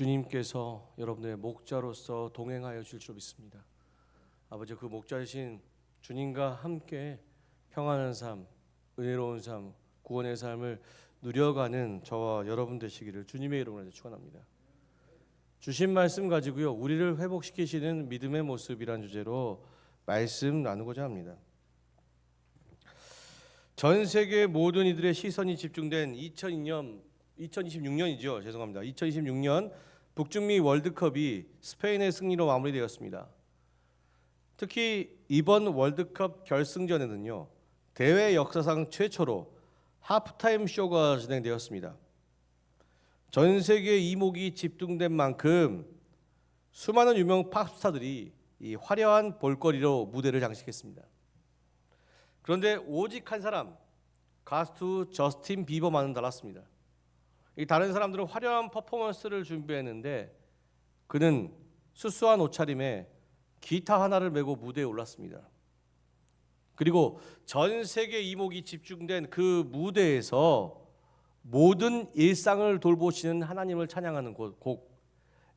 주님께서 여러분의 목자로서 동행하여 주실 줄 믿습니다. 아버지, 그 목자이신 주님과 함께 평안한 삶, 은혜로운 삶, 구원의 삶을 누려가는 저와 여러분 되시기를 주님의 이름으로 축원합니다. 주신 말씀 가지고요, 우리를 회복시키시는 믿음의 모습이란 주제로 말씀 나누고자 합니다. 전 세계 모든 이들의 시선이 집중된 2026년이죠. 죄송합니다. 2026년 북중미 월드컵이 스페인의 승리로 마무리되었습니다. 특히 이번 월드컵 결승전에는요, 대회 역사상 최초로 하프타임 쇼가 진행되었습니다. 전 세계 이목이 집중된 만큼 수많은 유명 팝스타들이 이 화려한 볼거리로 무대를 장식했습니다. 그런데 오직 한 사람, 가수 저스틴 비버만은 달랐습니다. 이 다른 사람들은 화려한 퍼포먼스를 준비했는데 그는 수수한 옷차림에 기타 하나를 메고 무대에 올랐습니다. 그리고 전 세계 이목이 집중된 그 무대에서 모든 일상을 돌보시는 하나님을 찬양하는 곡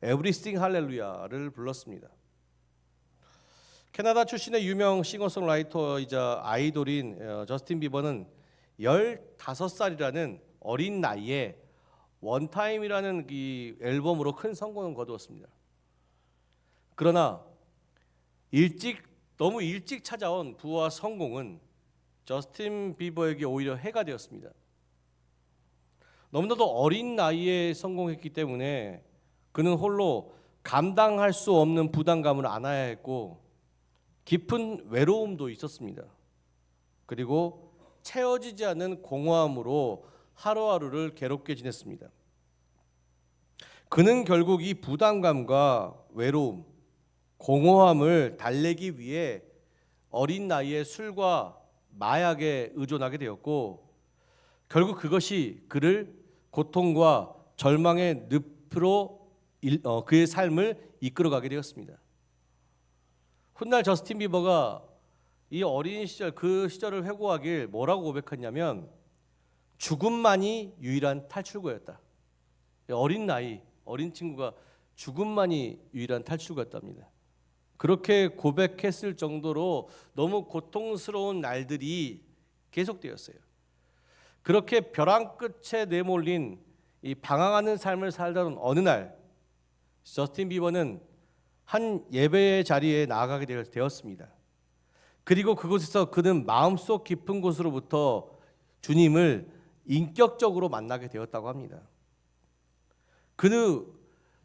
Everything Hallelujah를 불렀습니다. 캐나다 출신의 유명 싱어송라이터이자 아이돌인 저스틴 비버는 15살이라는 어린 나이에 원타임이라는 이 앨범으로 큰 성공을 거두었습니다. 그러나 너무 일찍 찾아온 부와 성공은 저스틴 비버에게 오히려 해가 되었습니다. 너무나도 어린 나이에 성공했기 때문에 그는 홀로 감당할 수 없는 부담감을 안아야 했고 깊은 외로움도 있었습니다. 그리고 채워지지 않는 공허함으로 하루하루를 괴롭게 지냈습니다. 그는 결국 이 부담감과 외로움, 공허함을 달래기 위해 어린 나이에 술과 마약에 의존하게 되었고 결국 그것이 그를 고통과 절망의 늪으로 그의 삶을 이끌어가게 되었습니다. 훗날 저스틴 비버가 이 어린 시절, 그 시절을 회고하길 뭐라고 고백했냐면 죽음만이 유일한 탈출구였다. 어린 나이, 어린 친구가 죽음만이 유일한 탈출구였답니다. 그렇게 고백했을 정도로 너무 고통스러운 날들이 계속되었어요. 그렇게 벼랑 끝에 내몰린 이 방황하는 삶을 살던 어느 날 저스틴 비버는 한 예배의 자리에 나아가게 되었습니다. 그리고 그곳에서 그는 마음속 깊은 곳으로부터 주님을 인격적으로 만나게 되었다고 합니다. 그는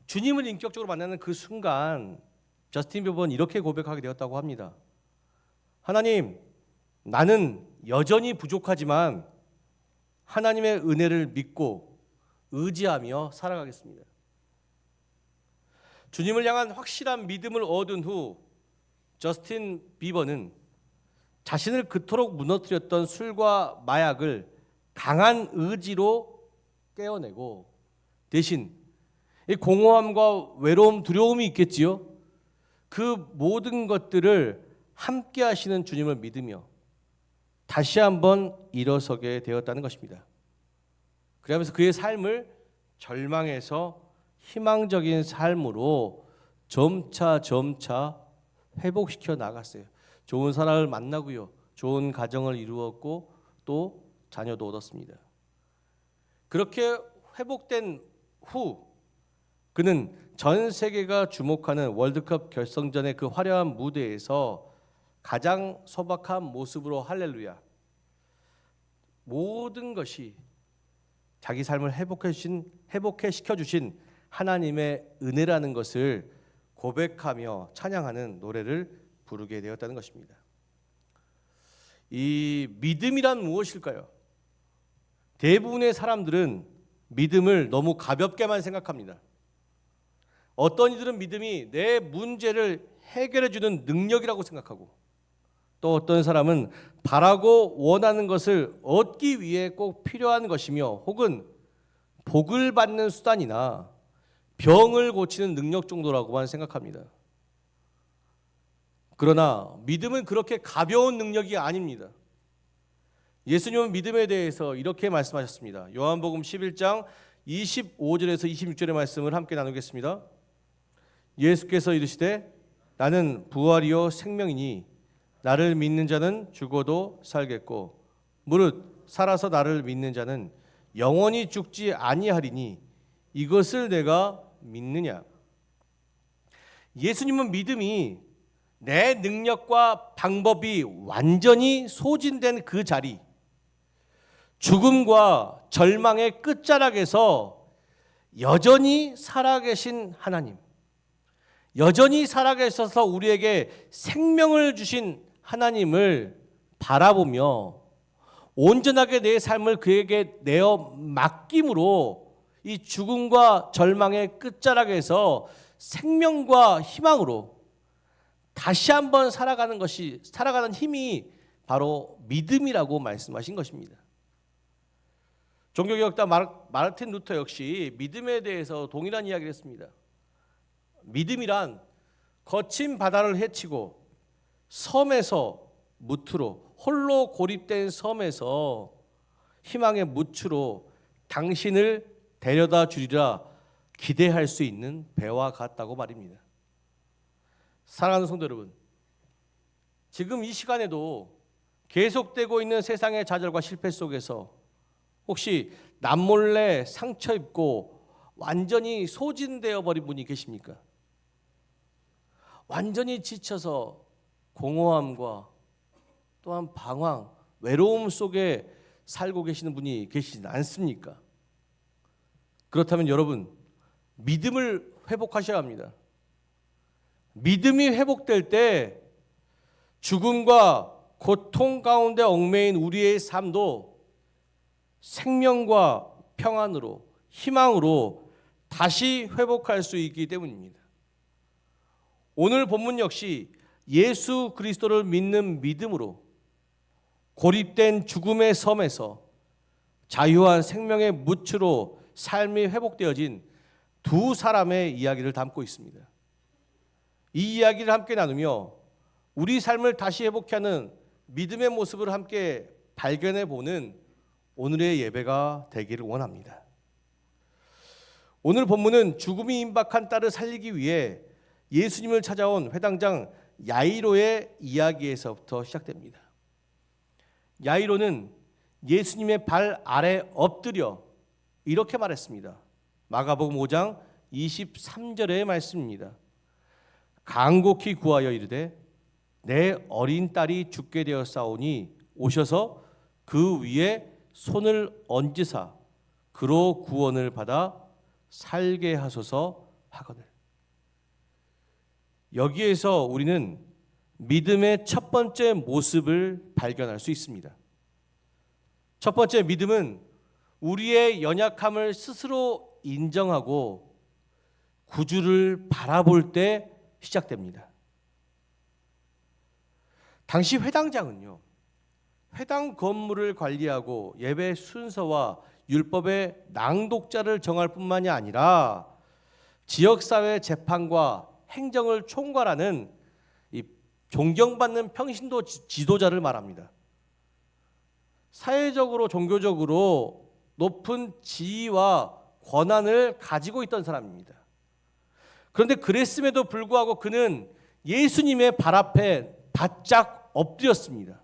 주님을 인격적으로 만나는 그 순간 저스틴 비버는 이렇게 고백하게 되었다고 합니다. 하나님, 나는 여전히 부족하지만 하나님의 은혜를 믿고 의지하며 살아가겠습니다. 주님을 향한 확실한 믿음을 얻은 후 저스틴 비버는 자신을 그토록 무너뜨렸던 술과 마약을 강한 의지로 깨어내고 대신 이 공허함과 외로움, 두려움이 있겠지요. 그 모든 것들을 함께 하시는 주님을 믿으며 다시 한번 일어서게 되었다는 것입니다. 그러면서 그의 삶을 절망에서 희망적인 삶으로 점차 회복시켜 나갔어요. 좋은 사람을 만나고요, 좋은 가정을 이루었고 또 자녀도 얻었습니다. 그렇게 회복된 후 그는 전 세계가 주목하는 월드컵 결승전의 그 화려한 무대에서 가장 소박한 모습으로 할렐루야, 모든 것이 자기 삶을 회복시켜 주신 하나님의 은혜라는 것을 고백하며 찬양하는 노래를 부르게 되었다는 것입니다. 이 믿음이란 무엇일까요? 대부분의 사람들은 믿음을 너무 가볍게만 생각합니다. 어떤 이들은 믿음이 내 문제를 해결해 주는 능력이라고 생각하고 또 어떤 사람은 바라고 원하는 것을 얻기 위해 꼭 필요한 것이며 혹은 복을 받는 수단이나 병을 고치는 능력 정도라고만 생각합니다. 그러나 믿음은 그렇게 가벼운 능력이 아닙니다. 예수님은 믿음에 대해서 이렇게 말씀하셨습니다. 요한복음 11장 25절에서 26절의 말씀을 함께 나누겠습니다. 예수께서 이르시되 나는 부활이요 생명이니 나를 믿는 자는 죽어도 살겠고 무릇 살아서 나를 믿는 자는 영원히 죽지 아니하리니 이것을 내가 믿느냐. 예수님은 믿음이 내 능력과 방법이 완전히 소진된 그 자리, 죽음과 절망의 끝자락에서 여전히 살아계신 하나님, 여전히 살아계셔서 우리에게 생명을 주신 하나님을 바라보며 온전하게 내 삶을 그에게 내어 맡김으로 이 죽음과 절망의 끝자락에서 생명과 희망으로 다시 한번 살아가는 힘이 바로 믿음이라고 말씀하신 것입니다. 종교개혁자 마르틴 루터 역시 믿음에 대해서 동일한 이야기를 했습니다. 믿음이란 거친 바다를 헤치고 섬에서 무트로 홀로 고립된 섬에서 희망의 무트로 당신을 데려다 주리라 기대할 수 있는 배와 같다고 말입니다. 사랑하는 성도 여러분, 지금 이 시간에도 계속되고 있는 세상의 좌절과 실패 속에서 혹시 남몰래 상처 입고 완전히 소진되어 버린 분이 계십니까? 완전히 지쳐서 공허함과 또한 방황, 외로움 속에 살고 계시는 분이 계시지 않습니까? 그렇다면 여러분, 믿음을 회복하셔야 합니다. 믿음이 회복될 때 죽음과 고통 가운데 얽매인 우리의 삶도 생명과 평안으로, 희망으로 다시 회복할 수 있기 때문입니다. 오늘 본문 역시 예수 그리스도를 믿는 믿음으로 고립된 죽음의 섬에서 자유한 생명의 무추로 삶이 회복되어진 두 사람의 이야기를 담고 있습니다. 이 이야기를 함께 나누며 우리 삶을 다시 회복하는 믿음의 모습을 함께 발견해 보는 오늘의 예배가 되기를 원합니다. 오늘 본문은 죽음이 임박한 딸을 살리기 위해 예수님을 찾아온 회당장 야이로의 이야기에서부터 시작됩니다. 야이로는 예수님의 발 아래 엎드려 이렇게 말했습니다. 마가복음 5장 23절의 말씀입니다. 간곡히 구하여 이르되 내 어린 딸이 죽게 되었사오니 오셔서 그 위에 손을 얹으사 그로 구원을 받아 살게 하소서 하거늘. 여기에서 우리는 믿음의 첫 번째 모습을 발견할 수 있습니다. 첫 번째 믿음은 우리의 연약함을 스스로 인정하고 구주를 바라볼 때 시작됩니다. 당시 회당장은요, 회당 건물을 관리하고 예배 순서와 율법의 낭독자를 정할 뿐만이 아니라 지역사회 재판과 행정을 총괄하는 이 존경받는 평신도 지도자를 말합니다. 사회적으로 종교적으로 높은 지위와 권한을 가지고 있던 사람입니다. 그런데 그랬음에도 불구하고 그는 예수님의 발 앞에 바짝 엎드렸습니다.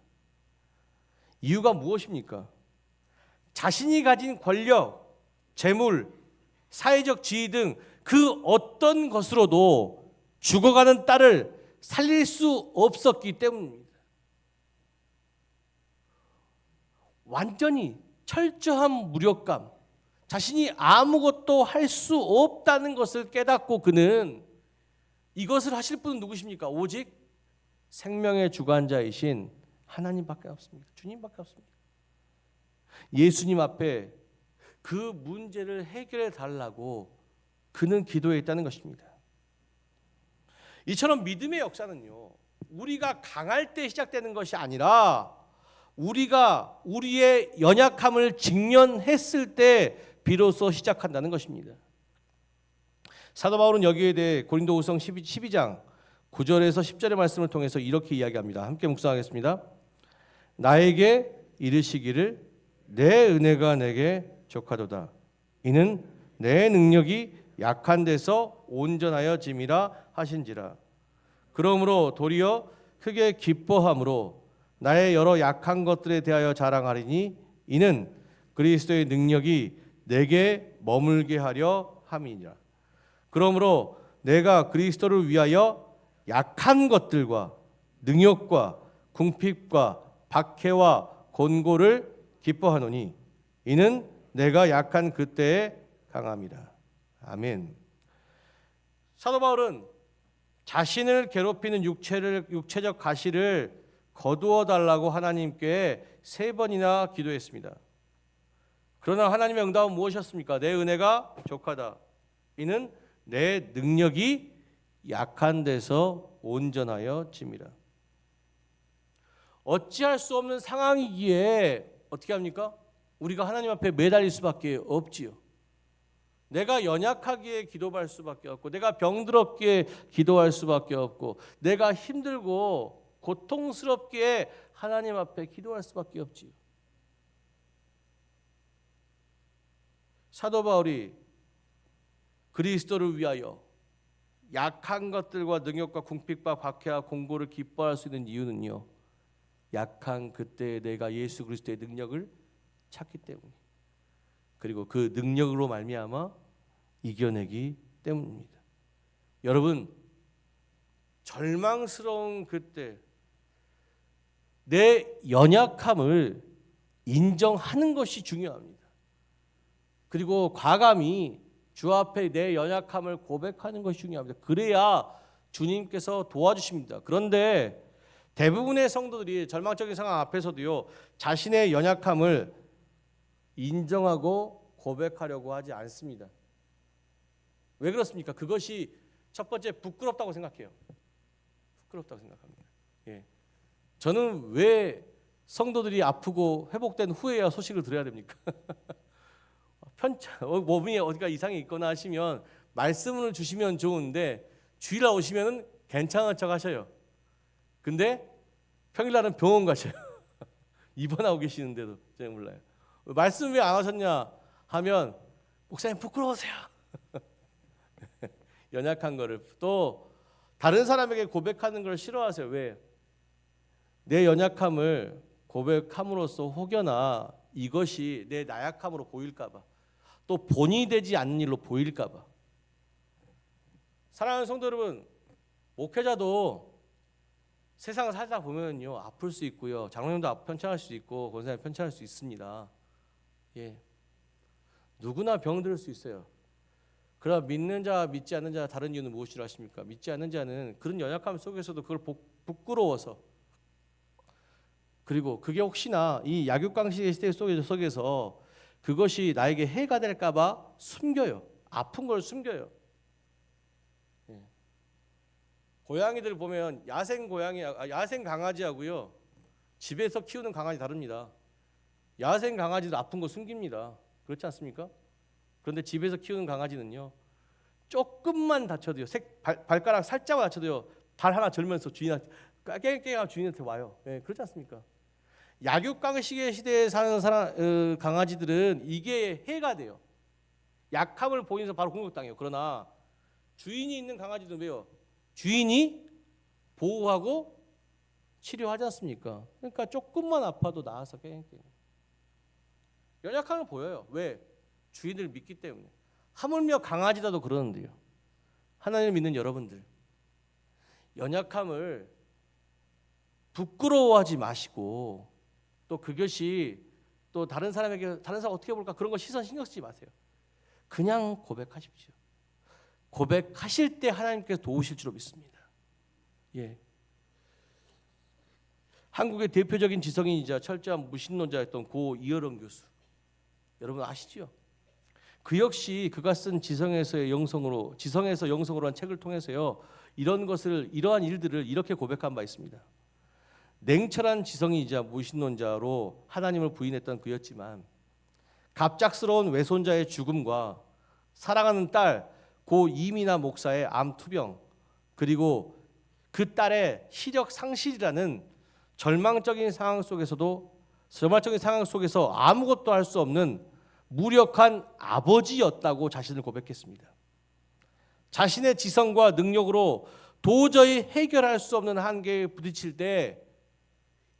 이유가 무엇입니까? 자신이 가진 권력, 재물, 사회적 지위 등 그 어떤 것으로도 죽어가는 딸을 살릴 수 없었기 때문입니다. 완전히 철저한 무력감, 자신이 아무것도 할 수 없다는 것을 깨닫고 그는 이것을 하실 분은 누구십니까? 오직 생명의 주관자이신 하나님밖에 없습니다. 주님밖에 없습니다. 예수님 앞에 그 문제를 해결해 달라고 그는 기도했다는 것입니다. 이처럼 믿음의 역사는요, 우리가 강할 때 시작되는 것이 아니라 우리가 우리의 연약함을 직면했을 때 비로소 시작한다는 것입니다. 사도 바울은 여기에 대해 고린도후서 12장 9절에서 10절의 말씀을 통해서 이렇게 이야기합니다. 함께 묵상하겠습니다. 나에게 이르시기를 내 은혜가 내게 족하도다. 이는 내 능력이 약한 데서 온전하여 짐이라 하신지라. 그러므로 도리어 크게 기뻐함으로 나의 여러 약한 것들에 대하여 자랑하리니 이는 그리스도의 능력이 내게 머물게 하려 함이니라. 그러므로 내가 그리스도를 위하여 약한 것들과 능욕과 궁핍과 박해와 곤고를 기뻐하노니 이는 내가 약한 그때에 강함이라. 아멘. 사도 바울은 자신을 괴롭히는 육체적 가시를 거두어 달라고 하나님께 3번이나 기도했습니다. 그러나 하나님의 응답은 무엇이었습니까? 내 은혜가 족하다. 이는 내 능력이 약한 데서 온전하여 짐이라. 어찌할 수 없는 상황이기에 어떻게 합니까? 우리가 하나님 앞에 매달릴 수밖에 없지요. 내가 연약하기에 기도할 수밖에 없고, 내가 병들었기에 기도할 수밖에 없고, 내가 힘들고 고통스럽기에 하나님 앞에 기도할 수밖에 없지요. 사도 바울이 그리스도를 위하여 약한 것들과 능욕과 궁핍과 박해와 공고를 기뻐할 수 있는 이유는요, 약한 그때에 내가 예수 그리스도의 능력을 찾기 때문에, 그리고 그 능력으로 말미암아 이겨내기 때문입니다. 여러분, 절망스러운 그때 내 연약함을 인정하는 것이 중요합니다. 그리고 과감히 주 앞에 내 연약함을 고백하는 것이 중요합니다. 그래야 주님께서 도와주십니다. 그런데 대부분의 성도들이 절망적인 상황 앞에서도요, 자신의 연약함을 인정하고 고백하려고 하지 않습니다. 왜 그렇습니까? 그것이 첫 번째 부끄럽다고 생각해요. 부끄럽다고 생각합니다. 예. 저는 왜 성도들이 아프고 회복된 후에야 소식을 들어야 됩니까? 몸이 어디가 이상이 있거나 하시면 말씀을 주시면 좋은데 주일날 오시면은 괜찮은 척 하셔요. 근데 평일날은 병원 가셔요. 입원하고 계시는데도 제가 몰라요. 말씀 왜 안 하셨냐 하면 목사님 부끄러우세요. 연약한 거를 또 다른 사람에게 고백하는 걸 싫어하세요. 왜? 내 연약함을 고백함으로써 혹여나 이것이 내 나약함으로 보일까 봐, 또 본이 되지 않는 일로 보일까 봐. 사랑하는 성도 여러분, 목회자도 세상을 살다 보면요, 아플 수 있고요, 장로님도 편찮을 수 있고 권사님 편찮을 수 있습니다. 예, 누구나 병들 수 있어요. 그러나 믿는 자 믿지 않는 자 다른 이유는 무엇이라 하십니까? 믿지 않는 자는 그런 연약함 속에서도 그걸 부끄러워서, 그리고 그게 혹시나 이 약육강식의 시대 속에서 그것이 나에게 해가 될까 봐 숨겨요. 아픈 걸 숨겨요. 예. 고양이들 보면 야생 강아지하고요, 집에서 키우는 강아지 다릅니다. 야생 강아지도 아픈 거 숨깁니다. 그렇지 않습니까? 그런데 집에서 키우는 강아지는요, 조금만 다쳐도요, 발가락 살짝 다쳐도요, 발 하나 절면서 주인한테 깽깽하고 주인한테 와요. 예, 그렇지 않습니까? 약육강식의 시대에 사는 강아지들은 이게 해가 돼요. 약함을 보이면서 바로 공격당해요. 그러나 주인이 있는 강아지들은 왜요? 주인이 보호하고 치료하지 않습니까? 그러니까 조금만 아파도 나와서 깽깽. 연약함을 보여요. 왜? 주인을 믿기 때문에. 하물며 강아지라도 그러는데요. 하나님을 믿는 여러분들, 연약함을 부끄러워하지 마시고, 또 그것이 또 다른 사람 어떻게 볼까 그런 거 시선 신경 쓰지 마세요. 그냥 고백하십시오. 고백하실 때 하나님께서 도우실 줄로 믿습니다. 예. 한국의 대표적인 지성인이자 철저한 무신론자였던 고 이어령 교수, 여러분 아시죠? 그 역시 그가 쓴 지성에서 영성으로 한 책을 통해서요, 이러한 일들을 이렇게 고백한 바 있습니다. 냉철한 지성이자 무신론자로 하나님을 부인했던 그였지만, 갑작스러운 외손자의 죽음과 사랑하는 딸 고 이미나 목사의 암 투병, 그리고 그 딸의 시력 상실이라는 절망적인 상황 속에서 아무것도 할 수 없는 무력한 아버지였다고 자신을 고백했습니다. 자신의 지성과 능력으로 도저히 해결할 수 없는 한계에 부딪힐 때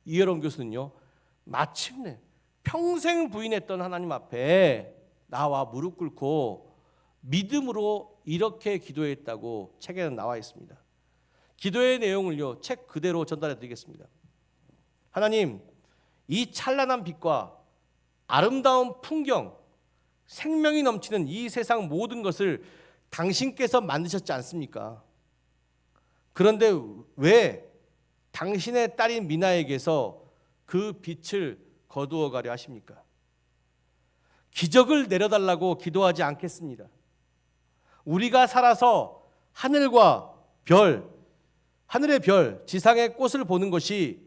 이해론 교수는요, 마침내 평생 부인했던 하나님 앞에 나와 무릎 꿇고 믿음으로 이렇게 기도했다고 책에는 나와 있습니다. 기도의 내용을요, 책 그대로 전달해 드리겠습니다. 하나님, 이 찬란한 빛과 아름다운 풍경, 생명이 넘치는 이 세상 모든 것을 당신께서 만드셨지 않습니까? 그런데 왜 당신의 딸인 미나에게서 그 빛을 거두어 가려 하십니까? 기적을 내려달라고 기도하지 않겠습니다. 우리가 살아서 하늘과 별, 하늘의 별, 지상의 꽃을 보는 것이,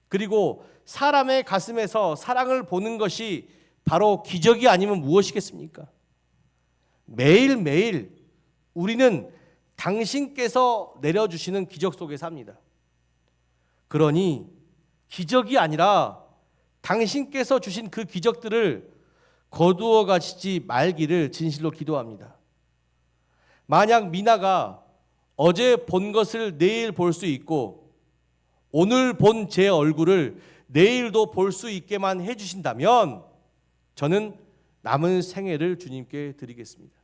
그리고 사람의 가슴에서 사랑을 보는 것이 바로 기적이 아니면 무엇이겠습니까? 매일매일 우리는 당신께서 내려주시는 기적 속에 삽니다. 그러니 기적이 아니라 당신께서 주신 그 기적들을 거두어 가시지 말기를 진실로 기도합니다. 만약 미나가 어제 본 것을 내일 볼 수 있고 오늘 본 제 얼굴을 내일도 볼 수 있게만 해주신다면 저는 남은 생애를 주님께 드리겠습니다.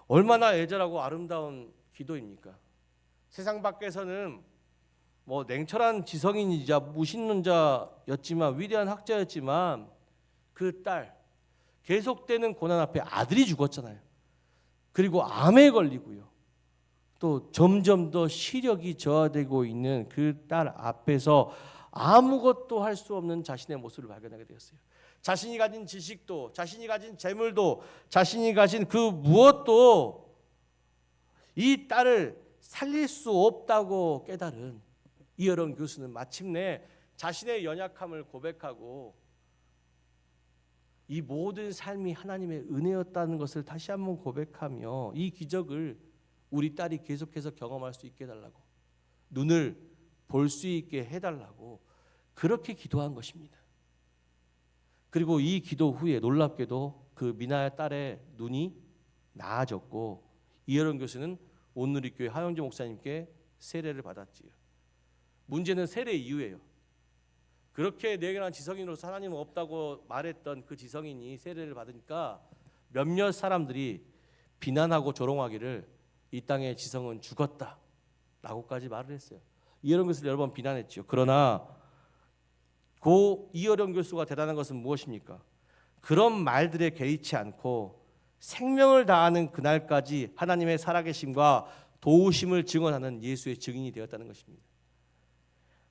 얼마나 애절하고 아름다운 기도입니까? 세상 밖에서는 뭐 냉철한 지성인이자 무신론자였지만, 위대한 학자였지만 그 딸, 계속되는 고난 앞에 아들이 죽었잖아요. 그리고 암에 걸리고요. 또 점점 더 시력이 저하되고 있는 그 딸 앞에서 아무것도 할 수 없는 자신의 모습을 발견하게 되었어요. 자신이 가진 지식도, 자신이 가진 재물도, 자신이 가진 그 무엇도 이 딸을 살릴 수 없다고 깨달은 이어론 교수는 마침내 자신의 연약함을 고백하고 이 모든 삶이 하나님의 은혜였다는 것을 다시 한번 고백하며 이 기적을 우리 딸이 계속해서 경험할 수 있게 해달라고, 눈을 볼 수 있게 해달라고 그렇게 기도한 것입니다. 그리고 이 기도 후에 놀랍게도 그 미나의 딸의 눈이 나아졌고 이어론 교수는 온누리교회 하영재 목사님께 세례를 받았지요. 문제는 세례 이후예요. 그렇게 내게난 지성인으로서 하나님은 없다고 말했던 그 지성인이 세례를 받으니까 몇몇 사람들이 비난하고 조롱하기를 이 땅의 지성은 죽었다라고까지 말을 했어요. 이어론 교수를 여러 번 비난했죠. 그러나 고 이어론 교수가 대단한 것은 무엇입니까? 그런 말들에 개의치 않고 생명을 다하는 그날까지 하나님의 살아계심과 도우심을 증언하는 예수의 증인이 되었다는 것입니다.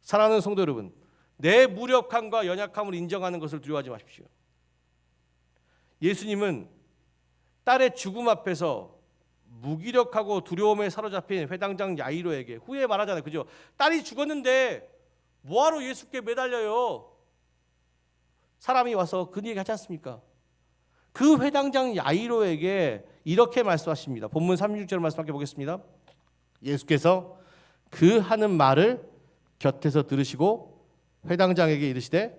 사랑하는 성도 여러분, 내 무력함과 연약함을 인정하는 것을 두려워하지 마십시오. 예수님은 딸의 죽음 앞에서 무기력하고 두려움에 사로잡힌 회당장 야이로에게 후에 말하잖아요. 그죠? 딸이 죽었는데 뭐하러 예수께 매달려요? 사람이 와서 그 얘기 하지 않습니까? 그 회당장 야이로에게 이렇게 말씀하십니다. 본문 36절 말씀 함께 보겠습니다. 예수께서 그 하는 말을 곁에서 들으시고 회당장에게 이르시되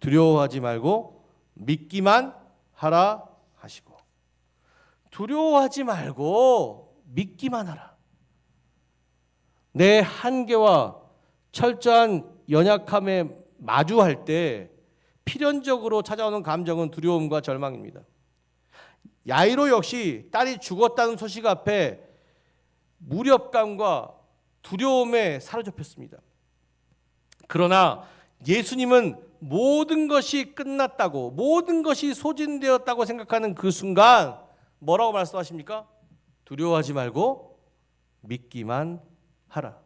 두려워하지 말고 믿기만 하라 하시고, 두려워하지 말고 믿기만 하라. 내 한계와 철저한 연약함에 마주할 때 필연적으로 찾아오는 감정은 두려움과 절망입니다. 야이로 역시 딸이 죽었다는 소식 앞에 무력감과 두려움에 사로잡혔습니다. 그러나 예수님은 모든 것이 끝났다고, 모든 것이 소진되었다고 생각하는 그 순간 뭐라고 말씀하십니까? 두려워하지 말고 믿기만 하라.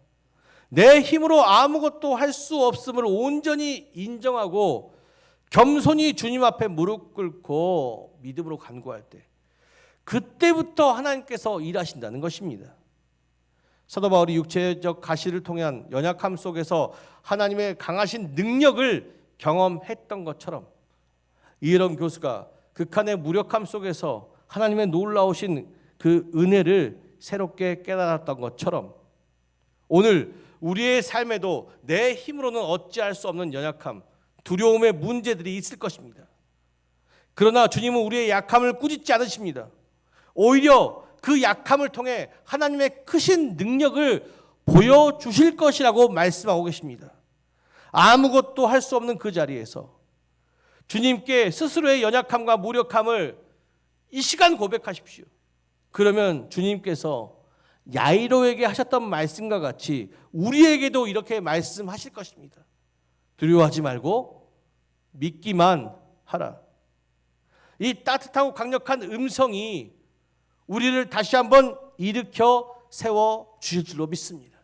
내 힘으로 아무것도 할 수 없음을 온전히 인정하고 겸손히 주님 앞에 무릎 꿇고 믿음으로 간구할 때, 그때부터 하나님께서 일하신다는 것입니다. 사도 바울이 육체적 가시를 통한 연약함 속에서 하나님의 강하신 능력을 경험했던 것처럼 이어론 교수가 극한의 무력함 속에서 하나님의 놀라우신 그 은혜를 새롭게 깨달았던 것처럼 오늘 우리의 삶에도 내 힘으로는 어찌할 수 없는 연약함, 두려움의 문제들이 있을 것입니다. 그러나 주님은 우리의 약함을 꾸짖지 않으십니다. 오히려 그 약함을 통해 하나님의 크신 능력을 보여주실 것이라고 말씀하고 계십니다. 아무것도 할 수 없는 그 자리에서 주님께 스스로의 연약함과 무력함을 이 시간 고백하십시오. 그러면 주님께서 야이로에게 하셨던 말씀과 같이 우리에게도 이렇게 말씀하실 것입니다. 두려워하지 말고 믿기만 하라. 이 따뜻하고 강력한 음성이 우리를 다시 한번 일으켜 세워 주실 줄로 믿습니다.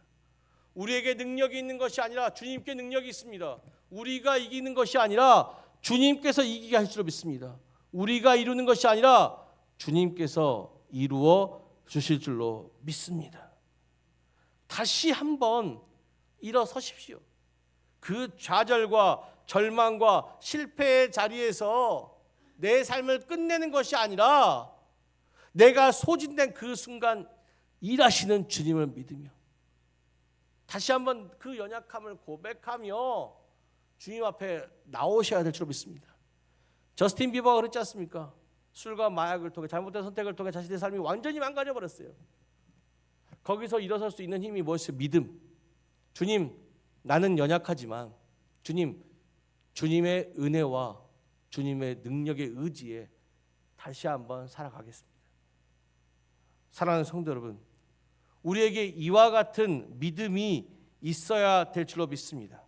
우리에게 능력이 있는 것이 아니라 주님께 능력이 있습니다. 우리가 이기는 것이 아니라 주님께서 이기게 하실 줄로 믿습니다. 우리가 이루는 것이 아니라 주님께서 이루어 주실 줄로 믿습니다. 다시 한번 일어서십시오. 그 좌절과 절망과 실패의 자리에서 내 삶을 끝내는 것이 아니라 내가 소진된 그 순간 일하시는 주님을 믿으며 다시 한번 그 연약함을 고백하며 주님 앞에 나오셔야 될 줄로 믿습니다. 저스틴 비버가 그랬지 않습니까? 술과 마약을 통해 잘못된 선택을 통해 자신의 삶이 완전히 망가져 버렸어요. 거기서 일어설 수 있는 힘이 무엇이요? 믿음. 주님, 나는 연약하지만 주님, 주님의 은혜와 주님의 능력의 의지에 다시 한번 살아가겠습니다. 사랑하는 성도 여러분, 우리에게 이와 같은 믿음이 있어야 될 줄로 믿습니다.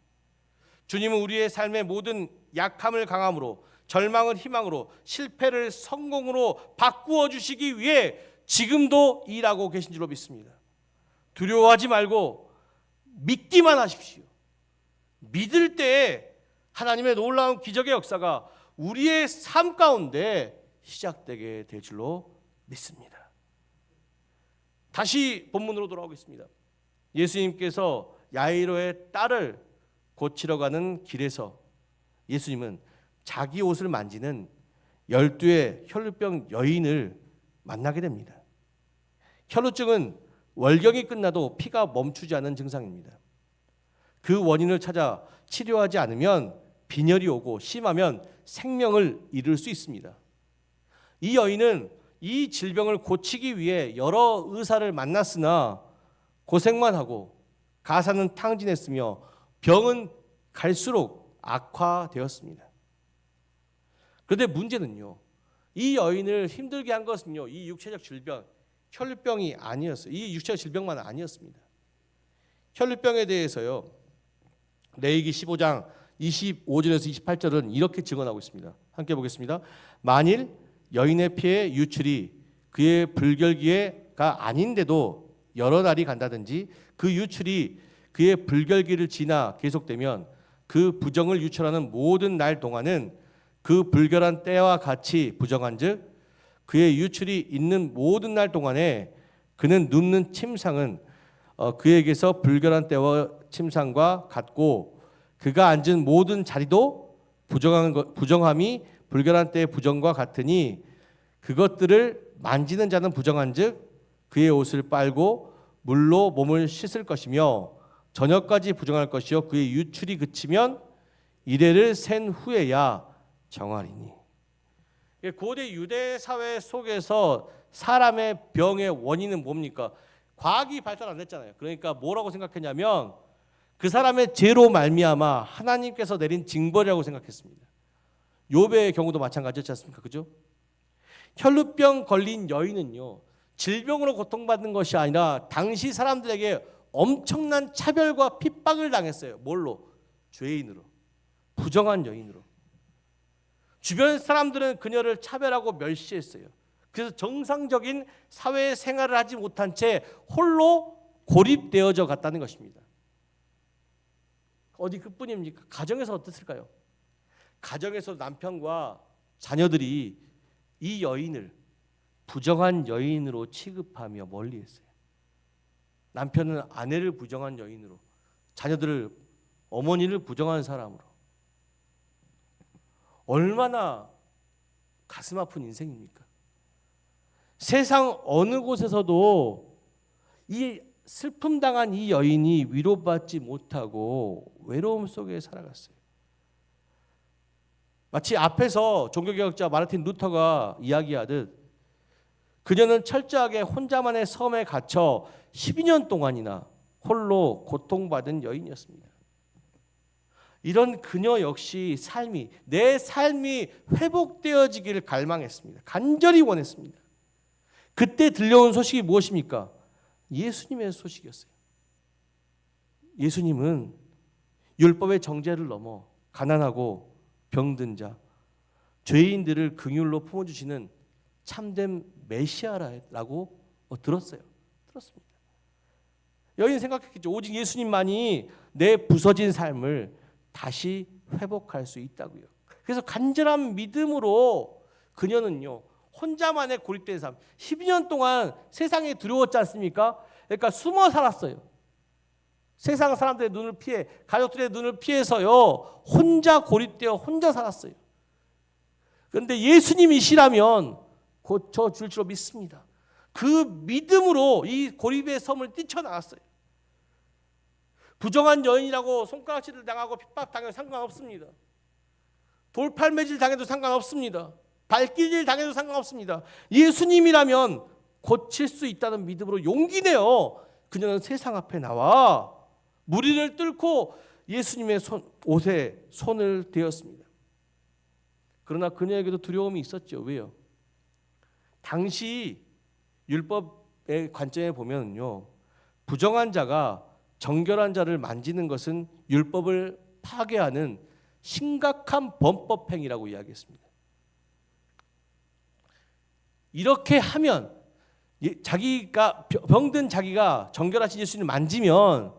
주님은 우리의 삶의 모든 약함을 강함으로, 절망을 희망으로, 실패를 성공으로 바꾸어 주시기 위해 지금도 일하고 계신 줄로 믿습니다. 두려워하지 말고 믿기만 하십시오. 믿을 때에 하나님의 놀라운 기적의 역사가 우리의 삶 가운데 시작되게 될 줄로 믿습니다. 다시 본문으로 돌아오겠습니다. 예수님께서 야이로의 딸을 고치러 가는 길에서 예수님은 자기 옷을 만지는 12의 혈루병 여인을 만나게 됩니다. 혈루증은 월경이 끝나도 피가 멈추지 않는 증상입니다. 그 원인을 찾아 치료하지 않으면 빈혈이 오고 심하면 생명을 잃을 수 있습니다. 이 여인은 이 질병을 고치기 위해 여러 의사를 만났으나 고생만 하고 가사는 탕진했으며 병은 갈수록 악화되었습니다. 그런데 문제는요, 이 여인을 힘들게 한 것은요, 이 육체적 질병, 혈루병이 아니었어요. 이 육체적 질병만 아니었습니다. 혈루병에 대해서요, 레위기 15장 25절에서 28절은 이렇게 증언하고 있습니다. 함께 보겠습니다. 만일 여인의 피의 유출이 그의 불결기가 아닌데도 여러 날이 간다든지 그 유출이 그의 불결기를 지나 계속되면 그 부정을 유출하는 모든 날 동안은 그 불결한 때와 같이 부정한즉 그의 유출이 있는 모든 날 동안에 그는 눕는 침상은 그에게서 불결한 때와 침상과 같고 그가 앉은 모든 자리도 부정함이 불결한 때의 부정과 같으니 그것들을 만지는 자는 부정한즉 그의 옷을 빨고 물로 몸을 씻을 것이며 저녁까지 부정할 것이요 그의 유출이 그치면 이래를 센 후에야 정하리니. 고대 유대 사회 속에서 사람의 병의 원인은 뭡니까? 과학이 발달 안 됐잖아요. 그러니까 뭐라고 생각했냐면 그 사람의 죄로 말미암아 하나님께서 내린 징벌이라고 생각했습니다. 욥의 경우도 마찬가지였지 않습니까? 그죠? 혈루병 걸린 여인은요, 질병으로 고통받는 것이 아니라 당시 사람들에게 엄청난 차별과 핍박을 당했어요. 뭘로? 죄인으로, 부정한 여인으로. 주변 사람들은 그녀를 차별하고 멸시했어요. 그래서 정상적인 사회 생활을 하지 못한 채 홀로 고립되어져 갔다는 것입니다. 어디 그뿐입니까? 가정에서 어땠을까요? 가정에서 남편과 자녀들이 이 여인을 부정한 여인으로 취급하며 멀리했어요. 남편은 아내를 부정한 여인으로, 자녀들을, 어머니를 부정한 사람으로. 얼마나 가슴 아픈 인생입니까? 세상 어느 곳에서도 이 슬픔 당한 이 여인이 위로받지 못하고 외로움 속에 살아갔어요. 마치 앞에서 종교개혁자 마르틴 루터가 이야기하듯 그녀는 철저하게 혼자만의 섬에 갇혀 12년 동안이나 홀로 고통받은 여인이었습니다. 이런 그녀 역시 내 삶이 회복되어지기를 갈망했습니다. 간절히 원했습니다. 그때 들려온 소식이 무엇입니까? 예수님의 소식이었어요. 예수님은 율법의 정죄를 넘어 가난하고 병든 자, 죄인들을 긍휼로 품어주시는 참된 메시아라고 들었습니다. 여인 생각했겠죠. 오직 예수님만이 내 부서진 삶을 다시 회복할 수 있다고요. 그래서 간절한 믿음으로 그녀는요, 혼자만의 고립된 삶, 12년 동안 세상에 두려웠지 않습니까? 그러니까 숨어 살았어요. 세상 사람들의 눈을 피해, 가족들의 눈을 피해서요, 혼자 고립되어 혼자 살았어요. 그런데 예수님이시라면 고쳐줄 줄 믿습니다. 그 믿음으로 이 고립의 섬을 뛰쳐나왔어요. 부정한 여인이라고 손가락질을 당하고 핍박당해도 상관없습니다. 돌팔매질 당해도 상관없습니다. 발길질 당해도 상관없습니다. 예수님이라면 고칠 수 있다는 믿음으로 용기 내어 그녀는 세상 앞에 나와 무리를 뚫고 예수님의 옷에 손을 대었습니다. 그러나 그녀에게도 두려움이 있었죠. 왜요? 당시 율법의 관점에 보면요, 부정한 자가 정결한 자를 만지는 것은 율법을 파괴하는 심각한 범법행위라고 이야기했습니다. 이렇게 하면 자기가 병든 자기가 정결하신 예수님을 만지면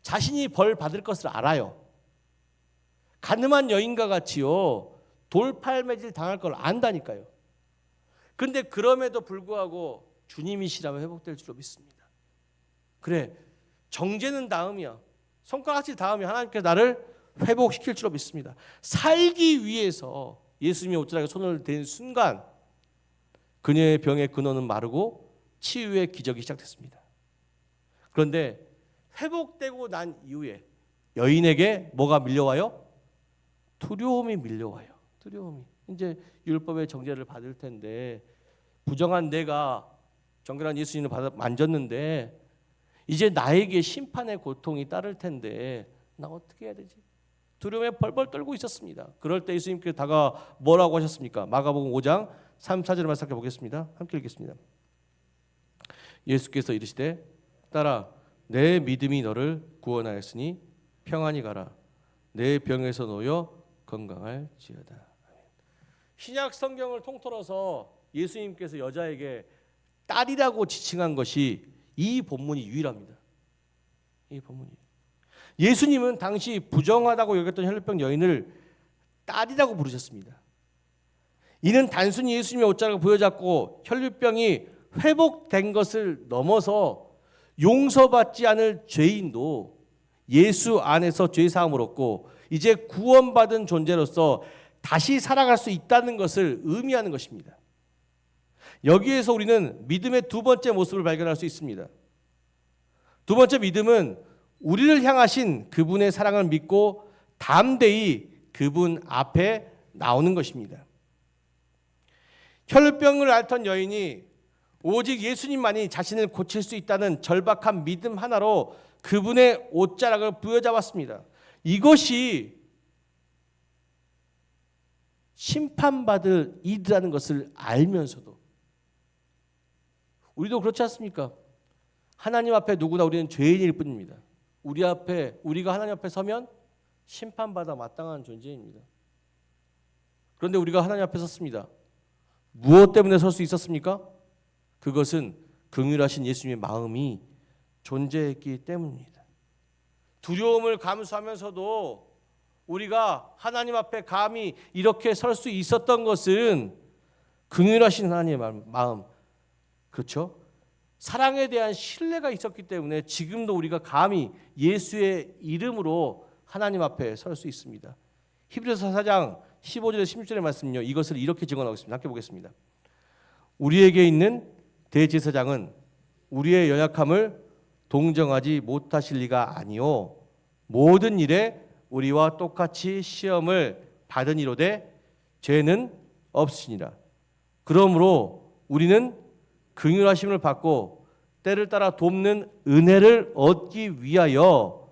자신이 벌 받을 것을 알아요. 가늠한 여인과 같이요, 돌팔매질 당할 걸 안다니까요. 그런데 그럼에도 불구하고 주님이시라면 회복될 줄로 믿습니다. 그래, 정죄는 다음이야. 손가락질 다음이 하나님께서 나를 회복시킬 줄로 믿습니다. 살기 위해서 예수님의 옷자락에 손을 댄 순간 그녀의 병의 근원은 마르고 치유의 기적이 시작됐습니다. 그런데 회복되고 난 이후에 여인에게 뭐가 밀려와요? 두려움이 밀려와요. 두려움이. 이제 율법의 정죄를 받을 텐데, 부정한 내가 정결한 예수님을 만졌는데 이제 나에게 심판의 고통이 따를 텐데 나 어떻게 해야 되지? 두려움에 벌벌 떨고 있었습니다. 그럴 때 예수님께서 다가 뭐라고 하셨습니까? 마가복음 5장 3, 4절을 말씀해 보겠습니다. 함께 읽겠습니다. 예수께서 이르시되 딸아, 내 믿음이 너를 구원하였으니 평안히 가라. 내 병에서 놓여 건강할지어다. 신약 성경을 통틀어서 예수님께서 여자에게 딸이라고 지칭한 것이 이 본문이 유일합니다. 이 본문이. 예수님은 당시 부정하다고 여겼던 혈루병 여인을 딸이라고 부르셨습니다. 이는 단순히 예수님의 옷자락을 부여잡고 혈루병이 회복된 것을 넘어서 용서받지 않을 죄인도 예수 안에서 죄사함을 얻고 이제 구원받은 존재로서 다시 살아갈 수 있다는 것을 의미하는 것입니다. 여기에서 우리는 믿음의 두 번째 모습을 발견할 수 있습니다. 두 번째 믿음은 우리를 향하신 그분의 사랑을 믿고 담대히 그분 앞에 나오는 것입니다. 혈루병을 앓던 여인이 오직 예수님만이 자신을 고칠 수 있다는 절박한 믿음 하나로 그분의 옷자락을 부여잡았습니다. 이것이 심판받을 일이라는 것을 알면서도 우리도 그렇지 않습니까? 하나님 앞에 누구나 우리는 죄인일 뿐입니다. 우리가 하나님 앞에 서면 심판받아 마땅한 존재입니다. 그런데 우리가 하나님 앞에 섰습니다. 무엇 때문에 설 수 있었습니까? 그것은 긍휼하신 예수님의 마음이 존재했기 때문입니다. 두려움을 감수하면서도 우리가 하나님 앞에 감히 이렇게 설 수 있었던 것은 긍휼하신 하나님의 마음, 그렇죠? 사랑에 대한 신뢰가 있었기 때문에 지금도 우리가 감히 예수의 이름으로 하나님 앞에 설 수 있습니다. 히브리서 4장 15절에 16절의 말씀은요, 이것을 이렇게 증언하고 있습니다. 함께 보겠습니다. 우리에게 있는 대제사장은 우리의 연약함을 동정하지 못하실 리가 아니요 모든 일에 우리와 똑같이 시험을 받으니로되 죄는 없으시니라. 그러므로 우리는 긍휼하심을 받고 때를 따라 돕는 은혜를 얻기 위하여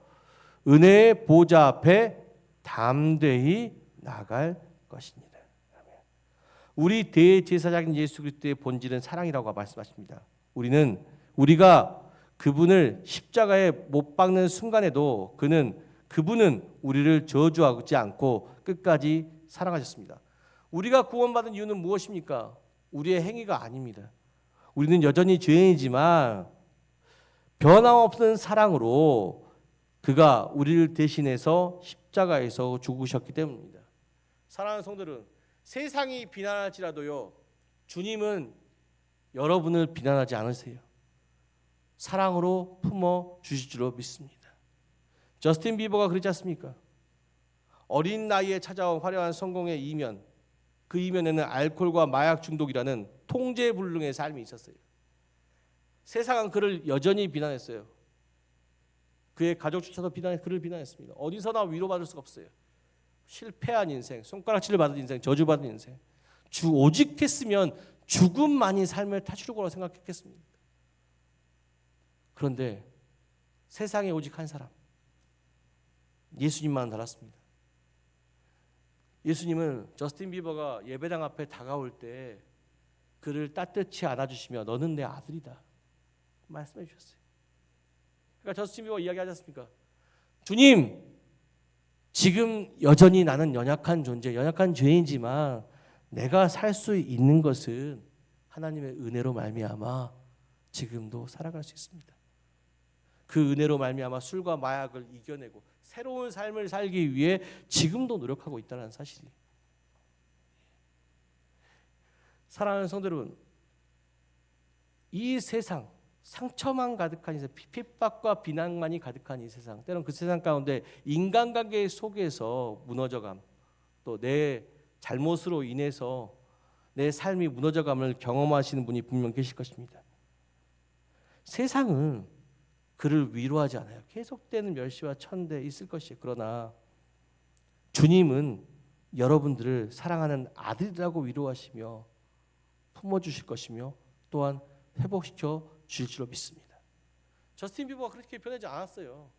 은혜의 보좌 앞에 담대히 나갈 것이니라. 우리 대제사장인 예수 그리스도의 본질은 사랑이라고 말씀하십니다. 우리가 그분을 십자가에 못 박는 순간에도 그분은 우리를 저주하지 않고 끝까지 사랑하셨습니다. 우리가 구원받은 이유는 무엇입니까? 우리의 행위가 아닙니다. 우리는 여전히 죄인이지만 변함없는 사랑으로 그가 우리를 대신해서 십자가에서 죽으셨기 때문입니다. 사랑하는 성도들은 세상이 비난할지라도요, 주님은 여러분을 비난하지 않으세요. 사랑으로 품어 주실 줄로 믿습니다. 저스틴 비버가 그러지 않습니까? 어린 나이에 찾아온 화려한 성공의 이면, 그 이면에는 알코올과 마약 중독이라는 통제불능의 삶이 있었어요. 세상은 그를 여전히 비난했어요. 그의 가족조차도 그를 비난했습니다. 어디서나 위로받을 수가 없어요. 실패한 인생, 손가락질을 받은 인생, 저주받은 인생. 오직 했으면 죽음만이 삶의 타출고라고 생각했겠습니다. 그런데 세상에 오직 한 사람, 예수님만 달았습니다. 예수님은 저스틴 비버가 예배당 앞에 다가올 때 그를 따뜻히 안아주시며 너는 내 아들이다 말씀해 주셨어요. 그러니까 저스틴 비버가 이야기하지 않습니까? 주님, 지금 여전히 나는 연약한 존재, 연약한 죄인이지만 내가 살 수 있는 것은 하나님의 은혜로 말미암아 지금도 살아갈 수 있습니다. 그 은혜로 말미암아 술과 마약을 이겨내고 새로운 삶을 살기 위해 지금도 노력하고 있다는 사실이. 사랑하는 성도 여러분, 이 세상 상처만 가득한 이 세상, 핍박과 비난만이 가득한 이 세상, 때론 그 세상 가운데 인간관계 속에서 무너져감, 또 내 잘못으로 인해서 내 삶이 무너져감을 경험하시는 분이 분명 계실 것입니다. 세상은 그를 위로하지 않아요. 계속되는 멸시와 천대 있을 것이에요. 그러나 주님은 여러분들을 사랑하는 아들이라고 위로하시며 품어주실 것이며 또한 회복시켜 주실 줄로 믿습니다. 저스틴 비버가 그렇게 변하지 않았어요.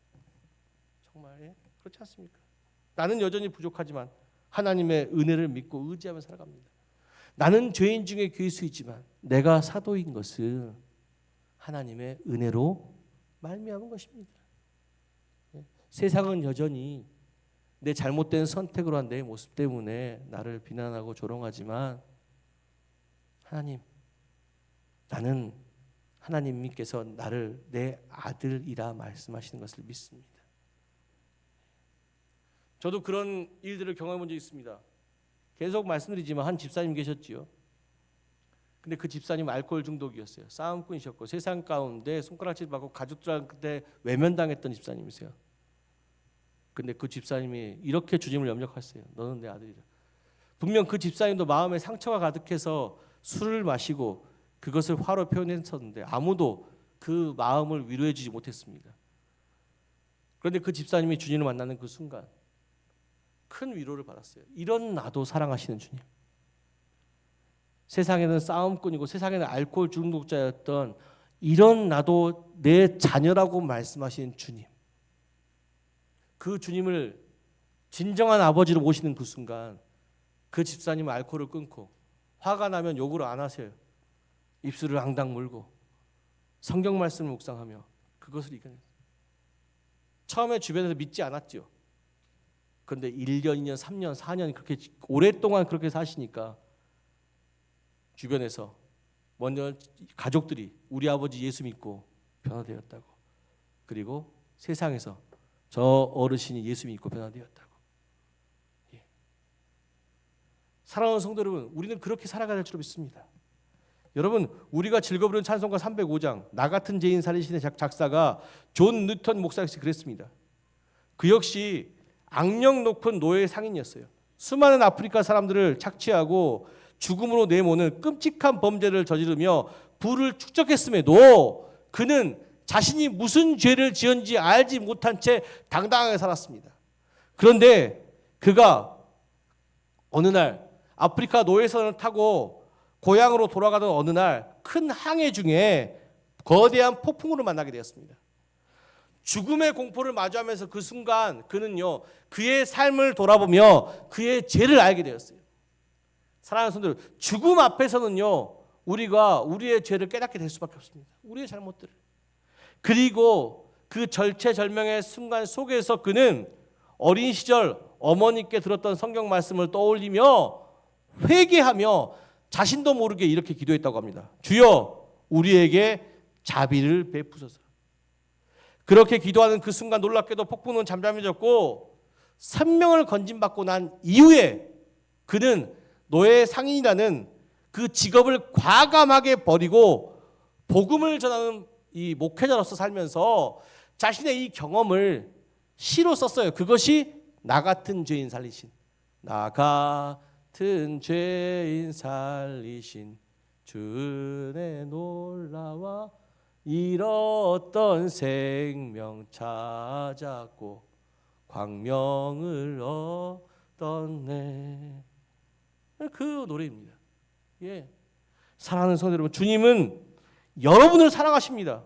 정말 그렇지 않습니까? 나는 여전히 부족하지만 하나님의 은혜를 믿고 의지하며 살아갑니다. 나는 죄인 중에 괴수이지만 내가 사도인 것은 하나님의 은혜로 말미암은 것입니다. 세상은 여전히 내 잘못된 선택으로 한 내 모습 때문에 나를 비난하고 조롱하지만 하나님, 나는 하나님께서 나를 내 아들이라 말씀하시는 것을 믿습니다. 저도 그런 일들을 경험해 본 적이 있습니다. 계속 말씀드리지만 한 집사님 계셨지요. 근데 그 집사님 알코올 중독이었어요. 싸움꾼이셨고 세상 가운데 손가락질 받고 가족들한테 외면당했던 집사님이세요. 근데 그 집사님이 이렇게 주님을 염려했어요. 너는 내 아들이다. 분명 그 집사님도 마음에 상처가 가득해서 술을 마시고 그것을 화로 표현했었는데 아무도 그 마음을 위로해 주지 못했습니다. 그런데 그 집사님이 주님을 만나는 그 순간 큰 위로를 받았어요. 이런 나도 사랑하시는 주님. 세상에는 싸움꾼이고 세상에는 알코올 중독자였던 이런 나도 내 자녀라고 말씀하시는 주님. 그 주님을 진정한 아버지로 모시는 그 순간 그 집사님은 알코올을 끊고 화가 나면 욕을 안 하세요. 입술을 앙당 물고 성경 말씀을 묵상하며 그것을 이겨냈어요. 처음에 주변에서 믿지 않았죠. 그런데 1년, 2년, 3년, 4년 그렇게 오랫동안 그렇게 사시니까 주변에서 먼저 가족들이 우리 아버지 예수 믿고 변화되었다고, 그리고 세상에서 저 어르신이 예수 믿고 변화되었다고. 사랑하는 성도 여러분, 우리는 그렇게 살아가야 할 줄 믿습니다. 여러분, 우리가 즐겨 부르는 찬송가 305장 나 같은 죄인 살리시는 작사가 존 뉴턴 목사님이 그랬습니다. 그 역시 악령 높은 노예 상인이었어요. 수많은 아프리카 사람들을 착취하고 죽음으로 내모는 끔찍한 범죄를 저지르며 부를 축적했음에도 그는 자신이 무슨 죄를 지었는지 알지 못한 채 당당하게 살았습니다. 그런데 그가 어느 날 아프리카 노예선을 타고 고향으로 돌아가던 어느 날 큰 항해 중에 거대한 폭풍우를 만나게 되었습니다. 죽음의 공포를 마주하면서 그 순간 그는요, 그의 삶을 돌아보며 그의 죄를 알게 되었어요. 사랑하는 성도들, 죽음 앞에서는요, 우리가 우리의 죄를 깨닫게 될 수밖에 없습니다. 우리의 잘못들을. 그리고 그 절체절명의 순간 속에서 그는 어린 시절 어머니께 들었던 성경 말씀을 떠올리며 회개하며 자신도 모르게 이렇게 기도했다고 합니다. 주여, 우리에게 자비를 베푸소서. 그렇게 기도하는 그 순간 놀랍게도 폭풍은 잠잠해졌고 생명을 건진받고 난 이후에 그는 노예 상인이라는 그 직업을 과감하게 버리고 복음을 전하는 이 목회자로서 살면서 자신의 이 경험을 시로 썼어요. 그것이 나 같은 죄인 살리신, 나 같은 죄인 살리신 주 은혜 놀라와 잃었던 생명 찾았고 광명을 얻었네. 그 노래입니다. 예. 사랑하는 성도 여러분, 주님은 여러분을 사랑하십니다.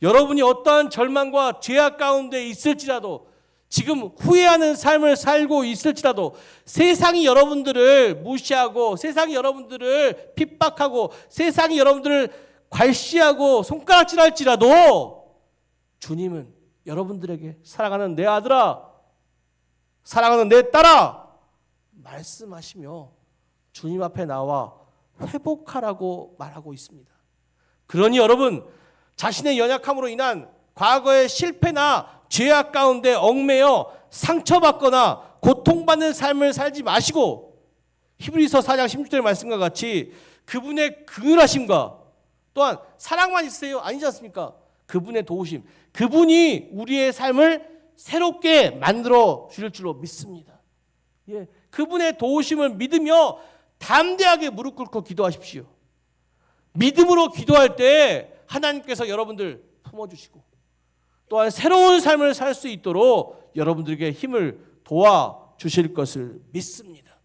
여러분이 어떠한 절망과 죄악 가운데 있을지라도, 지금 후회하는 삶을 살고 있을지라도, 세상이 여러분들을 무시하고 세상이 여러분들을 핍박하고 세상이 여러분들을 괄시하고 손가락질할지라도 주님은 여러분들에게 사랑하는 내 아들아, 사랑하는 내 딸아 말씀하시며 주님 앞에 나와 회복하라고 말하고 있습니다. 그러니 여러분, 자신의 연약함으로 인한 과거의 실패나 죄악 가운데 얽매여 상처받거나 고통받는 삶을 살지 마시고 히브리서 4장 16절의 말씀과 같이 그분의 긍휼하심과 또한 사랑만 있으세요? 아니지 않습니까? 그분의 도우심, 그분이 우리의 삶을 새롭게 만들어 주실 줄로 믿습니다. 예, 그분의 도우심을 믿으며 담대하게 무릎 꿇고 기도하십시오. 믿음으로 기도할 때 하나님께서 여러분들 품어주시고 또한 새로운 삶을 살 수 있도록 여러분들에게 힘을 도와주실 것을 믿습니다.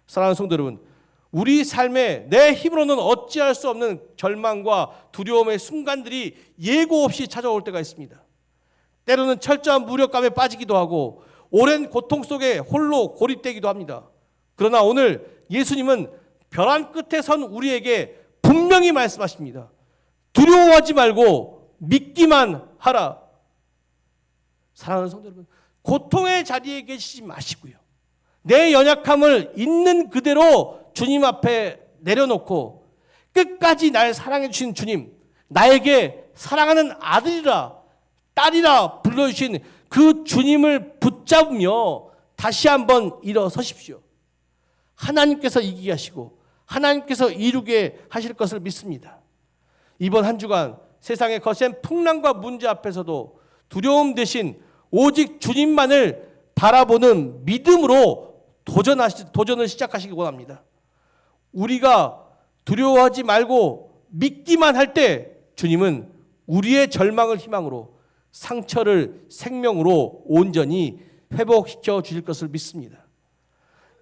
사랑하는 성도 여러분, 우리 삶에 내 힘으로는 어찌할 수 없는 절망과 두려움의 순간들이 예고 없이 찾아올 때가 있습니다. 때로는 철저한 무력감에 빠지기도 하고 오랜 고통 속에 홀로 고립되기도 합니다. 그러나 오늘 예수님은 벼랑 끝에 선 우리에게 분명히 말씀하십니다. 두려워하지 말고 믿기만 하라. 사랑하는 성도 여러분, 고통의 자리에 계시지 마시고요, 내 연약함을 있는 그대로 주님 앞에 내려놓고 끝까지 날 사랑해 주신 주님, 나에게 사랑하는 아들이라 딸이라 불러주신 그 주님을 붙잡으며 다시 한번 일어서십시오. 하나님께서 이기게 하시고 하나님께서 이루게 하실 것을 믿습니다. 이번 한 주간 세상의 거센 풍랑과 문제 앞에서도 두려움 대신 오직 주님만을 바라보는 믿음으로 도전을 시작하시기 원합니다. 우리가 두려워하지 말고 믿기만 할 때 주님은 우리의 절망을 희망으로, 상처를 생명으로 온전히 회복시켜 주실 것을 믿습니다.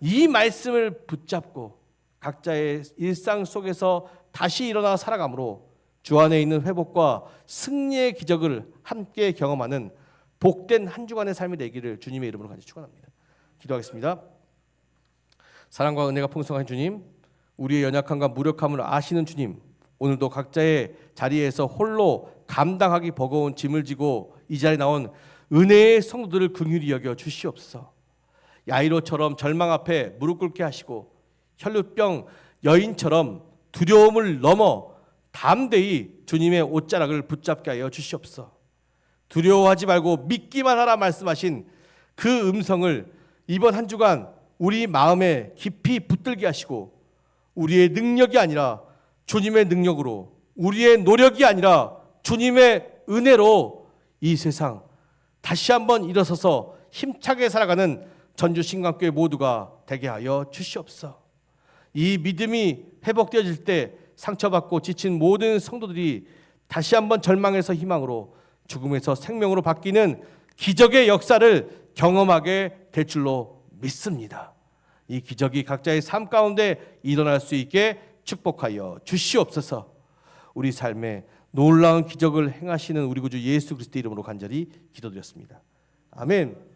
이 말씀을 붙잡고 각자의 일상 속에서 다시 일어나 살아감으로 주 안에 있는 회복과 승리의 기적을 함께 경험하는 복된 한 주간의 삶이 되기를 주님의 이름으로 간절히 축원합니다. 기도하겠습니다. 사랑과 은혜가 풍성한 주님, 우리의 연약함과 무력함을 아시는 주님, 오늘도 각자의 자리에서 홀로 감당하기 버거운 짐을 지고 이 자리에 나온 은혜의 성도들을 긍휼히 여겨 주시옵소서. 야이로처럼 절망 앞에 무릎 꿇게 하시고 혈루병 여인처럼 두려움을 넘어 담대히 주님의 옷자락을 붙잡게 하여 주시옵소서. 두려워하지 말고 믿기만 하라 말씀하신 그 음성을 이번 한 주간 우리 마음에 깊이 붙들게 하시고 우리의 능력이 아니라 주님의 능력으로, 우리의 노력이 아니라 주님의 은혜로 이 세상 다시 한번 일어서서 힘차게 살아가는 전주신강교회 모두가 되게 하여 주시옵소서. 이 믿음이 회복되어질 때 상처받고 지친 모든 성도들이 다시 한번 절망에서 희망으로, 죽음에서 생명으로 바뀌는 기적의 역사를 경험하게 될 줄로 믿습니다. 이 기적이 각자의 삶 가운데 일어날 수 있게 축복하여 주시옵소서. 우리 삶에 놀라운 기적을 행하시는 우리 구주 예수 그리스도의 이름으로 간절히 기도드렸습니다. 아멘.